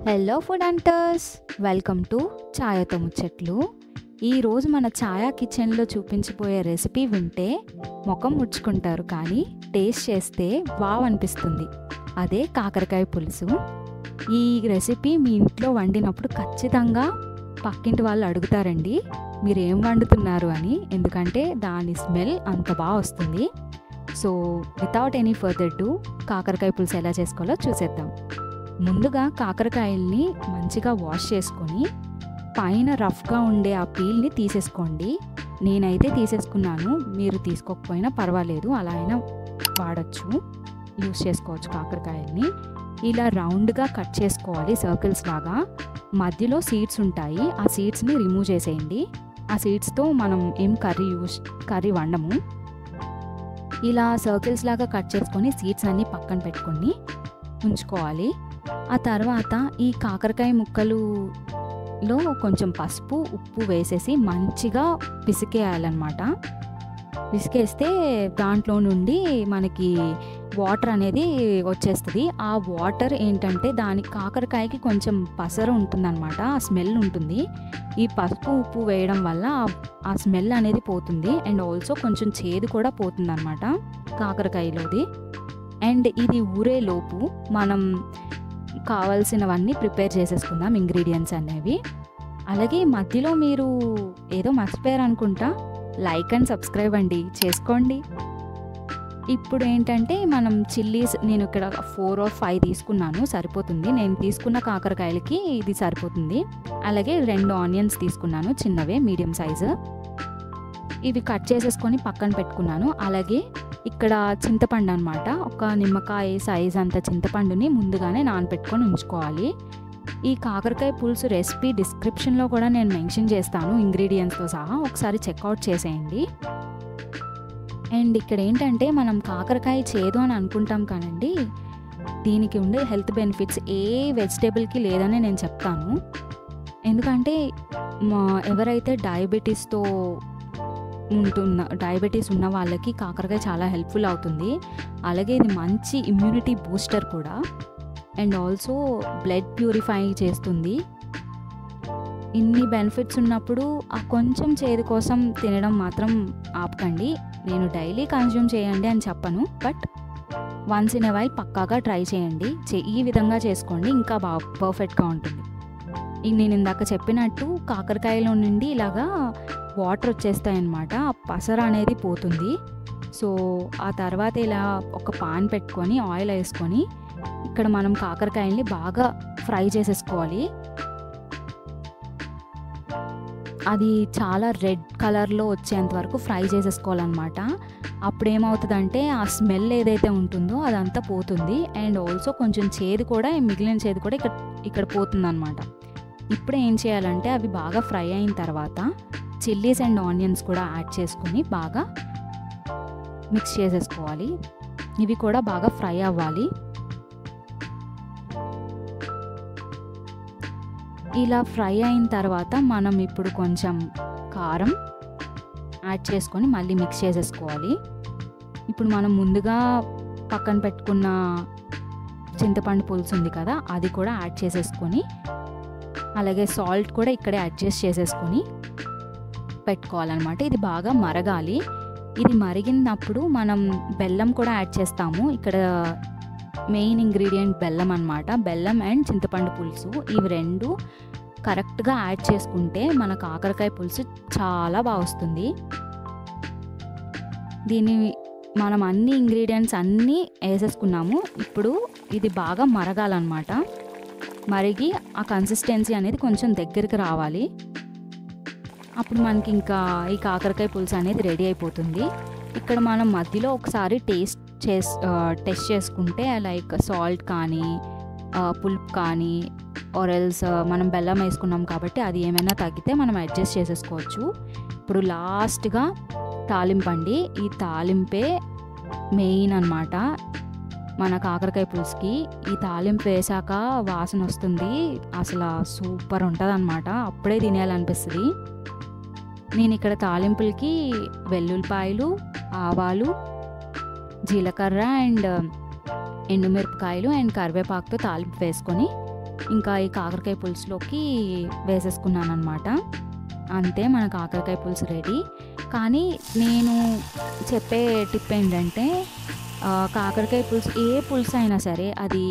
Hello food hunters, welcome to ఛాయతో ముచ్చట్లు. ఈరోజు మన ఛాయా కిచెన్లో చూపించబోయే రెసిపీ వింటే ముఖం ముడుచుకుంటారు, కానీ టేస్ట్ చేస్తే వావ్ అనిపిస్తుంది. అదే కాకరకాయ పులుసు. ఈ రెసిపీ మీ ఇంట్లో వండినప్పుడు ఖచ్చితంగా పక్కింటి వాళ్ళు అడుగుతారండి మీరు ఏం వండుతున్నారు అని, ఎందుకంటే దాని స్మెల్ అంత బాగా వస్తుంది. So without any further do కాకరకాయ పులుసు ఎలా చేసుకోవాలో చూసేద్దాం. ముందుగా కాకరకాయల్ని మంచిగా వాష్ చేసుకొని పైన రఫ్గా ఉండే ఆ పీల్ని తీసేసుకోండి. నేనైతే తీసేసుకున్నాను, మీరు తీసుకోకపోయినా పర్వాలేదు, అలా అయినా వాడచ్చు, యూస్ చేసుకోవచ్చు. కాకరకాయల్ని ఇలా రౌండ్గా కట్ చేసుకోవాలి, సర్కిల్స్ లాగా. మధ్యలో సీడ్స్ ఉంటాయి, ఆ సీడ్స్ని రిమూవ్ చేసేయండి. ఆ సీడ్స్తో మనం ఏం కర్రీ వండము. ఇలా సర్కిల్స్ లాగా కట్ చేసుకొని సీడ్స్ అన్నీ పక్కన పెట్టుకొని ఉంచుకోవాలి. ఆ తర్వాత ఈ కాకరకాయ ముక్కలులో కొంచెం పసుపు, ఉప్పు వేసేసి మంచిగా పిసికేయాలన్నమాట. పిసికేస్తే దాంట్లో నుండి మనకి వాటర్ అనేది వచ్చేస్తుంది. ఆ వాటర్ ఏంటంటే కాకరకాయకి కొంచెం పసరు ఉంటుందన్నమాట, ఆ స్మెల్ ఉంటుంది. ఈ పసుపు ఉప్పు వేయడం వల్ల ఆ స్మెల్ అనేది పోతుంది, అండ్ ఆల్సో కొంచెం చేదు కూడా పోతుందన్నమాట కాకరకాయలోది. అండ్ ఇది ఊరేలోపు మనం కావాల్సినవన్నీ ప్రిపేర్ చేసేసుకుందాం, ఇంగ్రీడియంట్స్ అనేవి. అలాగే మధ్యలో మీరు ఏదో మర్చిపోయారు అనుకుంటా, లైక్ అండ్ సబ్స్క్రైబ్ అండి చేసుకోండి. ఇప్పుడు ఏంటంటే మనం చిల్లీస్, నేను ఇక్కడ 4 or 5 తీసుకున్నాను, సరిపోతుంది. నేను తీసుకున్న కాకరకాయలకి ఇది సరిపోతుంది. అలాగే 2 ఆనియన్స్ తీసుకున్నాను, చిన్నవే, మీడియం సైజు. ఇవి కట్ చేసేసుకొని పక్కన పెట్టుకున్నాను. అలాగే ఇక్కడ చింతపండు అనమాట, ఒక నిమ్మకాయ సైజ్ అంత చింతపండుని ముందుగానే నానబెట్టుకొని ఉంచుకోవాలి. ఈ కాకరకాయ పులుసు రెసిపీ డిస్క్రిప్షన్లో కూడా నేను మెన్షన్ చేస్తాను, ఇంగ్రీడియంట్స్తో సహా, ఒకసారి చెక్అవుట్ చేసేయండి. అండ్ ఇక్కడ ఏంటంటే మనం కాకరకాయ చేదు అని అనుకుంటాం కానండి, దీనికి ఉండే హెల్త్ బెనిఫిట్స్ ఏ వెజిటేబుల్కి లేదని నేను చెప్తాను. ఎందుకంటే ఎవరైతే డయాబెటీస్ ఉన్న వాళ్ళకి కాకరకాయ చాలా హెల్ప్ఫుల్ అవుతుంది. అలాగే ఇది మంచి ఇమ్యూనిటీ బూస్టర్ కూడా, అండ్ ఆల్సో బ్లడ్ ప్యూరిఫై చేస్తుంది. ఇన్ని బెనిఫిట్స్ ఉన్నప్పుడు ఆ కొంచెం చేదు కోసం తినడం మాత్రం ఆపకండి. నేను డైలీ కన్జ్యూమ్ చేయండి అని చెప్పను, but once in a while పక్కాగా ట్రై చేయండి. ఈ విధంగా చేసుకోండి, ఇంకా బాగా పర్ఫెక్ట్గా ఉంటుంది. నేను ఇందాక చెప్పినట్టు కాకరకాయలో నుండి ఇలాగా వాటర్ వచ్చేస్తాయన్నమాట, ఆ పసర అనేది పోతుంది. సో ఆ తర్వాత ఇలా ఒక పాన్ పెట్టుకొని ఆయిల్ వేసుకొని ఇక్కడ మనం కాకరకాయల్ని బాగా ఫ్రై చేసేసుకోవాలి. అది చాలా రెడ్ కలర్లో వచ్చేంత వరకు ఫ్రై చేసేసుకోవాలన్నమాట. అప్పుడు ఏమవుతుందంటే ఆ స్మెల్ ఏదైతే ఉంటుందో అదంతా పోతుంది, అండ్ ఆల్సో కొంచెం చేదు కూడా, మిగిలిన చేదు కూడా ఇక్కడ పోతుందన్నమాట. ఇప్పుడు ఏం చేయాలంటే అవి బాగా ఫ్రై అయిన తర్వాత చిల్లీస్ అండ్ ఆనియన్స్ కూడా యాడ్ చేసుకొని బాగా మిక్స్ చేసేసుకోవాలి. ఇవి కూడా బాగా ఫ్రై అవ్వాలి. ఇలా ఫ్రై అయిన తర్వాత మనం ఇప్పుడు కొంచెం కారం యాడ్ చేసుకొని మళ్ళీ మిక్స్ చేసేసుకోవాలి. ఇప్పుడు మనం ముందుగా పక్కన పెట్టుకున్న చింతపండు పులుసు ఉంది కదా, అది కూడా యాడ్ చేసేసుకొని, అలాగే సాల్ట్ కూడా ఇక్కడే అడ్జస్ట్ చేసేసుకొని పెట్టుకోవాలన్నమాట. ఇది బాగా మరగాలి. ఇది మరిగినప్పుడు మనం బెల్లం కూడా యాడ్ చేస్తాము. ఇక్కడ మెయిన్ ఇంగ్రీడియంట్ బెల్లం అన్నమాట. బెల్లం అండ్ చింతపండు పులుసు, ఇవి రెండు కరెక్ట్గా యాడ్ చేసుకుంటే మన కాకరకాయ పులుసు చాలా బాగా వస్తుంది. దీన్ని మనం అన్ని ఇంగ్రీడియంట్స్ అన్నీ వేసేసుకున్నాము. ఇప్పుడు ఇది బాగా మరగాలన్నమాట. మరిగి ఆ కన్సిస్టెన్సీ అనేది కొంచెం దగ్గరికి రావాలి. అప్పుడు మనకి ఇంకా ఈ కాకరకాయ పులుసు అనేది రెడీ అయిపోతుంది. ఇక్కడ మనం మధ్యలో ఒకసారి టెస్ట్ చేసుకుంటే, లైక్ సాల్ట్ కానీ పులుపు కానీ, ఆరెల్స్ మనం బెల్లం వేసుకున్నాం కాబట్టి అది ఏమైనా తగ్గితే మనం అడ్జస్ట్ చేసేసుకోవచ్చు. ఇప్పుడు లాస్ట్గా తాలింపండి. ఈ తాలింపే మెయిన్ అన్నమాట మన కాకరకాయ పులుసుకి. ఈ తాలింపు వేసాక వాసన వస్తుంది, అసలు సూపర్ ఉంటుంది అన్నమాట, అప్పుడే తినేయాలనిపిస్తుంది. నేను ఇక్కడ తాలింపులకి వెల్లుల్లిపాయలు, ఆవాలు, జీలకర్ర అండ్ ఎండుమిరపకాయలు అండ్ కరివేపాకుతో తాలింపు వేసుకొని ఇంకా ఈ కాకరకాయ పులుసులోకి వేసేసుకున్నాను అనమాట. అంతే, మన కాకరకాయ పులుసు రెడీ. కానీ నేను చెప్పే టిప్ ఏంటంటే కాకరకాయ పులుసు, ఏ పులుసు అయినా సరే, అది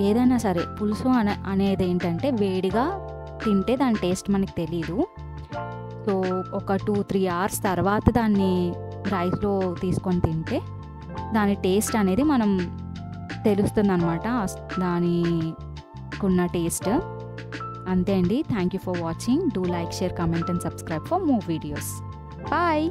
ఏదైనా సరే, పులుసు అనేది ఏంటంటే వేడిగా తింటే దాని టేస్ట్ మనకి తెలీదు. సో ఒక 2-3 అవర్స్ తర్వాత దాన్ని రైస్లో తీసుకొని తింటే దాని టేస్ట్ అనేది మనం తెలుస్తుందన్నమాట, దానికున్న టేస్ట్. అంతే అండి. Thank you for watching. Do like, share, comment and subscribe for more videos. Bye.